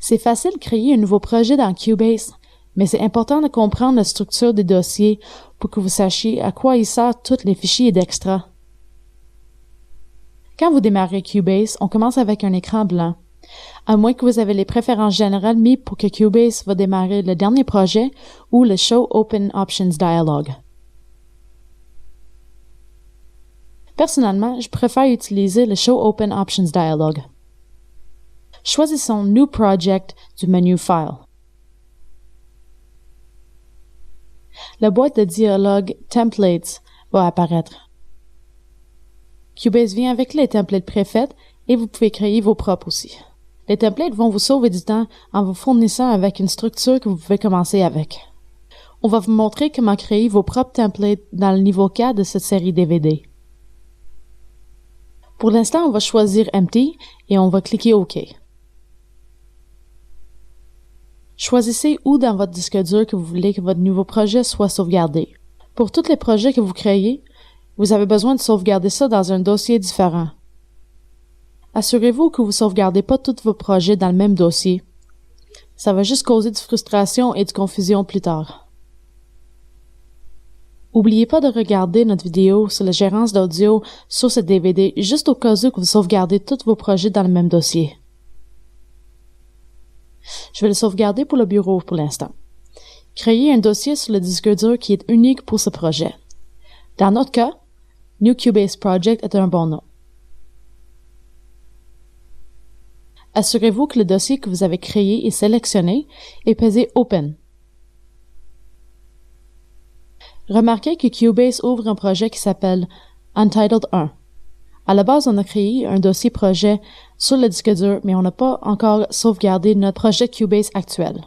C'est facile de créer un nouveau projet dans Cubase, mais c'est important de comprendre la structure des dossiers pour que vous sachiez à quoi il sert tous les fichiers d'extra. Quand vous démarrez Cubase, on commence avec un écran blanc. À moins que vous avez les préférences générales mises pour que Cubase va démarrer le dernier projet ou le Show Open Options dialog. Personnellement, je préfère utiliser le Show Open Options dialog. Choisissons New Project du menu File. La boîte de dialogue Templates va apparaître. Cubase vient avec les templates préfaits et vous pouvez créer vos propres aussi. Les templates vont vous sauver du temps en vous fournissant avec une structure que vous pouvez commencer avec. On va vous montrer comment créer vos propres templates dans le niveau 4 de cette série DVD. Pour l'instant, on va choisir Empty et on va cliquer OK. Choisissez où dans votre disque dur que vous voulez que votre nouveau projet soit sauvegardé. Pour tous les projets que vous créez, vous avez besoin de sauvegarder ça dans un dossier différent. Assurez-vous que vous ne sauvegardez pas tous vos projets dans le même dossier. Ça va juste causer de frustration et de confusion plus tard. N'oubliez pas de regarder notre vidéo sur la gérance d'audio sur ce DVD juste au cas où vous sauvegardez tous vos projets dans le même dossier. Je vais le sauvegarder pour le bureau pour l'instant. Créez un dossier sur le disque dur qui est unique pour ce projet. Dans notre cas, New Cubase Project est un bon nom. Assurez-vous que le dossier que vous avez créé est sélectionné et pesez Open. Remarquez que Cubase ouvre un projet qui s'appelle Untitled 1. À la base, on a créé un dossier projet sur le disque dur, mais on n'a pas encore sauvegardé notre projet Cubase actuel.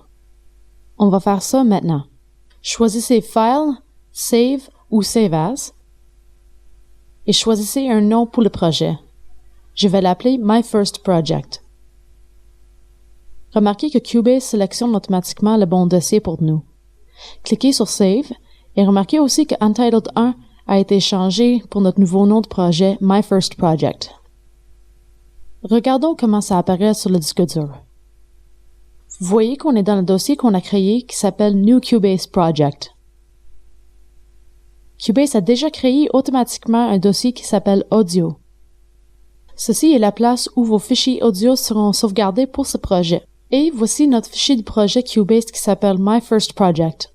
On va faire ça maintenant. Choisissez File, Save ou Save As et choisissez un nom pour le projet. Je vais l'appeler My First Project. Remarquez que Cubase sélectionne automatiquement le bon dossier pour nous. Cliquez sur Save et remarquez aussi que Untitled 1 a été changé pour notre nouveau nom de projet My First Project. Regardons comment ça apparaît sur le disque dur. Vous voyez qu'on est dans le dossier qu'on a créé qui s'appelle New Cubase Project. Cubase a déjà créé automatiquement un dossier qui s'appelle Audio. Ceci est la place où vos fichiers audio seront sauvegardés pour ce projet. Et voici notre fichier du projet Cubase qui s'appelle My First Project.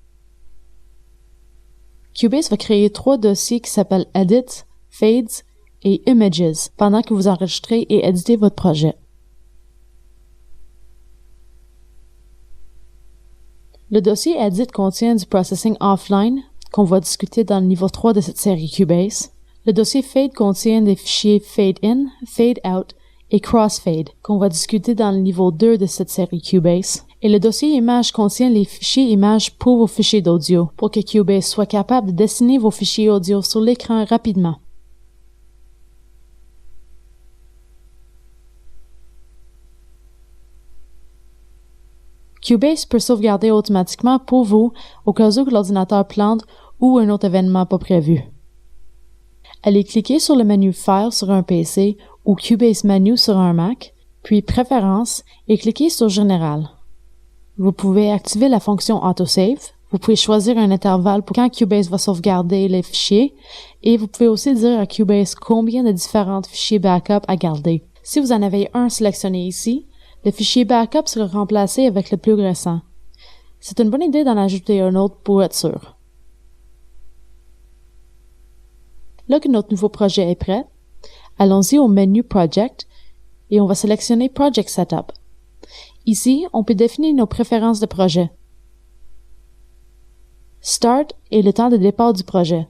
Cubase va créer 3 dossiers qui s'appellent Edit, Fades et Images pendant que vous enregistrez et éditez votre projet. Le dossier Edit contient du processing offline qu'on va discuter dans le niveau 3 de cette série Cubase. Le dossier Fade contient des fichiers Fade In, Fade Out et Crossfade qu'on va discuter dans le niveau 2 de cette série Cubase. Et le dossier Images contient les fichiers images pour vos fichiers d'audio pour que Cubase soit capable de dessiner vos fichiers audio sur l'écran rapidement. Cubase peut sauvegarder automatiquement pour vous au cas où l'ordinateur plante ou un autre événement pas prévu. Allez cliquer sur le menu File sur un PC ou Cubase Menu sur un Mac, puis Préférences et cliquez sur Général. Vous pouvez activer la fonction Autosave, vous pouvez choisir un intervalle pour quand Cubase va sauvegarder les fichiers et vous pouvez aussi dire à Cubase combien de différents fichiers backup à garder. Si vous en avez un sélectionné ici, le fichier backup sera remplacé avec le plus récent. C'est une bonne idée d'en ajouter un autre pour être sûr. Là que notre nouveau projet est prêt, allons-y au menu Project et on va sélectionner Project Setup. Ici, on peut définir nos préférences de projet. Start est le temps de départ du projet.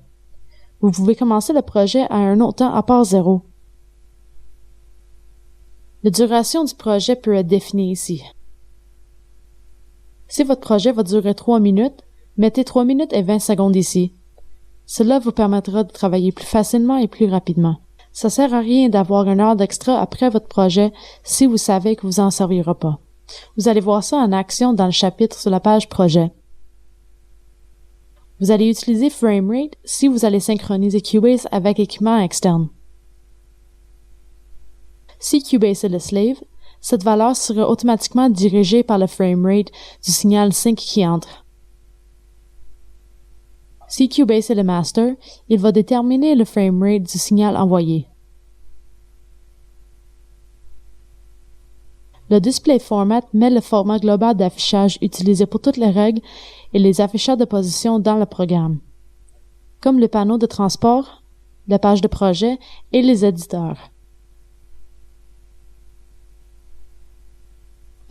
Vous pouvez commencer le projet à un autre temps à part 0. La duration du projet peut être définie ici. Si votre projet va durer 3 minutes, mettez 3 minutes et 20 secondes ici. Cela vous permettra de travailler plus facilement et plus rapidement. Ça sert à rien d'avoir une heure d'extra après votre projet si vous savez que vous en servirez pas. Vous allez voir ça en action dans le chapitre sur la page projet. Vous allez utiliser Framerate si vous allez synchroniser Cubase avec équipement externe. Si Cubase est le slave, cette valeur sera automatiquement dirigée par le framerate du signal sync qui entre. Si Cubase est le master, il va déterminer le framerate du signal envoyé. Le display format met le format global d'affichage utilisé pour toutes les règles et les afficheurs de position dans le programme, comme le panneau de transport, la page de projet et les éditeurs.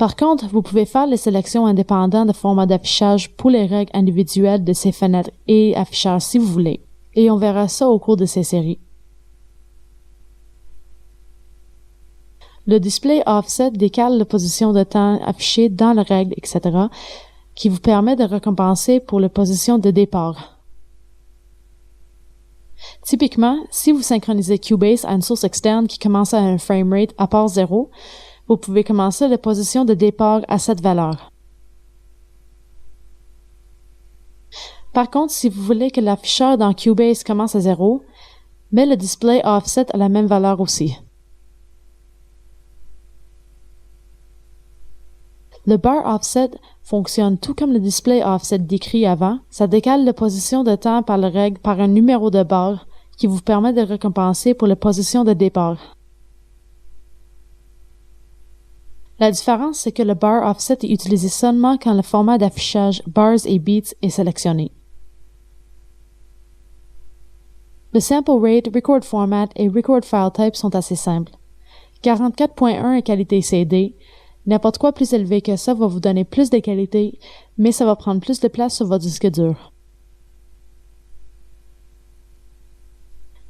Par contre, vous pouvez faire les sélections indépendantes de format d'affichage pour les règles individuelles de ces fenêtres et afficheurs si vous voulez, et on verra ça au cours de ces séries. Le display offset décale la position de temps affichée dans la règle, etc., qui vous permet de récompenser pour la position de départ. Typiquement, si vous synchronisez Cubase à une source externe qui commence à un framerate à part 0, vous pouvez commencer la position de départ à cette valeur. Par contre, si vous voulez que l'afficheur dans Cubase commence à 0, mais le display offset à la même valeur aussi. Le bar offset fonctionne tout comme le display offset décrit avant. Ça décale la position de temps par la règle par un numéro de barre qui vous permet de récompenser pour la position de départ. La différence, c'est que le bar offset est utilisé seulement quand le format d'affichage bars et beats est sélectionné. Le sample rate, record format et record file type sont assez simples. 44.1 est qualité CD. N'importe quoi plus élevé que ça va vous donner plus de qualité, mais ça va prendre plus de place sur votre disque dur.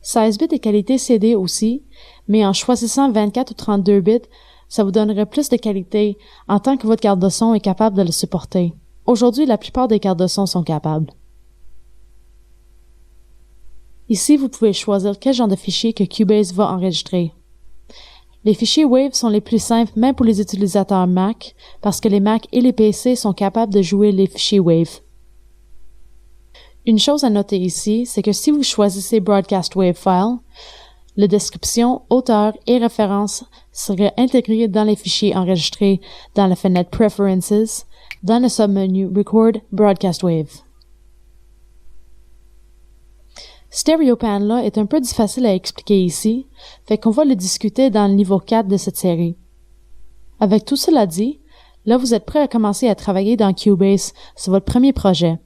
16 bits est qualité CD aussi, mais en choisissant 24 ou 32 bits, ça vous donnerait plus de qualité en tant que votre carte de son est capable de le supporter. Aujourd'hui, la plupart des cartes de son sont capables. Ici, vous pouvez choisir quel genre de fichier que Cubase va enregistrer. Les fichiers WAV sont les plus simples même pour les utilisateurs Mac, parce que les Mac et les PC sont capables de jouer les fichiers WAV. Une chose à noter ici, c'est que si vous choisissez Broadcast WAV File, la description, auteur et référence seraient intégrées dans les fichiers enregistrés dans la fenêtre Preferences, dans le submenu Record Broadcast Wave. StereoPan-là est un peu difficile à expliquer ici, fait qu'on va le discuter dans le niveau 4 de cette série. Avec tout cela dit, là vous êtes prêt à commencer à travailler dans Cubase sur votre premier projet.